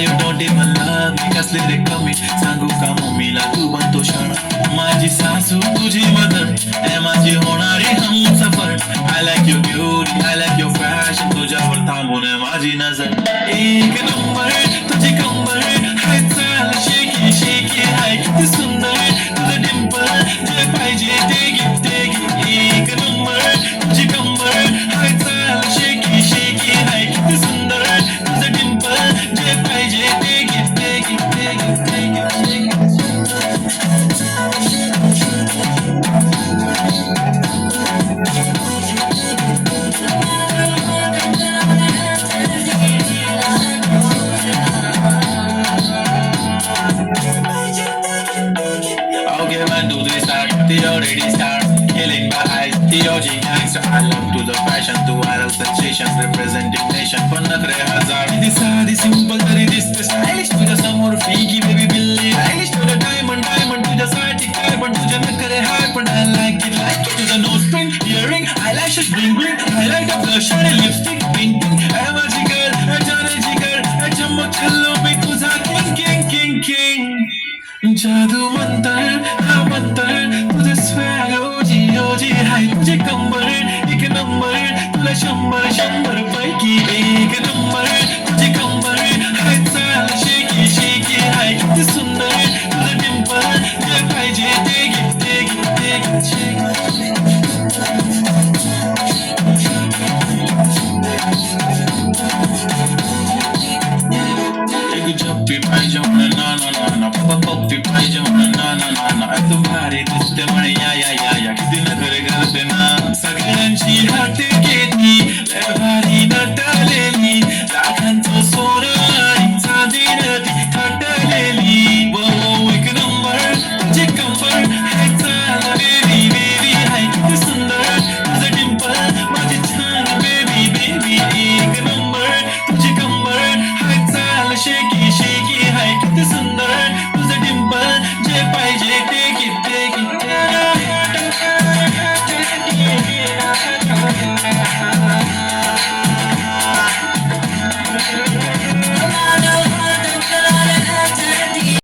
you don't even love me कसले रे कमी सांगू का मम्मीला तू बनतो शाळा माझी सासू तुझी मदर ए माझी होणारी Humsafar I like your beauty I like your fashion तुझ्यावर थांबून आहे माझी नजर एक नंबर तुझी कंबर हाय चाल शेकी शेकी हाय किती सुंदर तुझं डिंपल जे पाहिजे ते घे एक नंबर तुझी कंबर हाय चाल शेकी शेकी हाय किती सुंदर तुझं डिंपल जे पाहिजे ते घे Okay, 1, 2, 3, start. The already start. Killing my eyes. The OG gangster. I love to the fashion, to viral sensations, representing nation. पण नखरे हजार. ती साधी simple तरी दिसते stylish. तुझ्या समोर freaky baby बिल्ली. Stylish तुझं diamond तुझ्यासाठी काय पण तुझे नखरे हाय पण I like it. तुझं nose pin, earring, eyelashes, bling bling. Highlight of blush आणि lipstick, pink pink. ए माझी girl, ए जाने जिगर, ए चमक छल्लो मी तुझा king. जादू मंतर हा मंतर तुझं स्वॅग ओजी हाय तुझी कंबर एक नंबर तुला 100 पैकी एक नंबर तुझी कंबर हाय चाल शेकी शेकी हाय किती सुंदर तुझं डिंपल जे पाहिजे ते एक झप्पी पाहिजे ना पप्पी पाहिजे ना तू भारी दिसते म्हणे या किती नखरे करते ना सगळ्यांची हात घेतली लय भारी नटलेली लाखांचं सोनं आणि चांदी नदी थटलेली वो एक नंबर तुझी कंबर हाय चाल बेबी हाय किती सुंदर तुझं डिंपल माझी छान बेबी एक नंबर तुझी कंबर हाय चाल शेकी शेकी हाय किती सुंदर तुझं डिंपल जे पाहिजे ते घे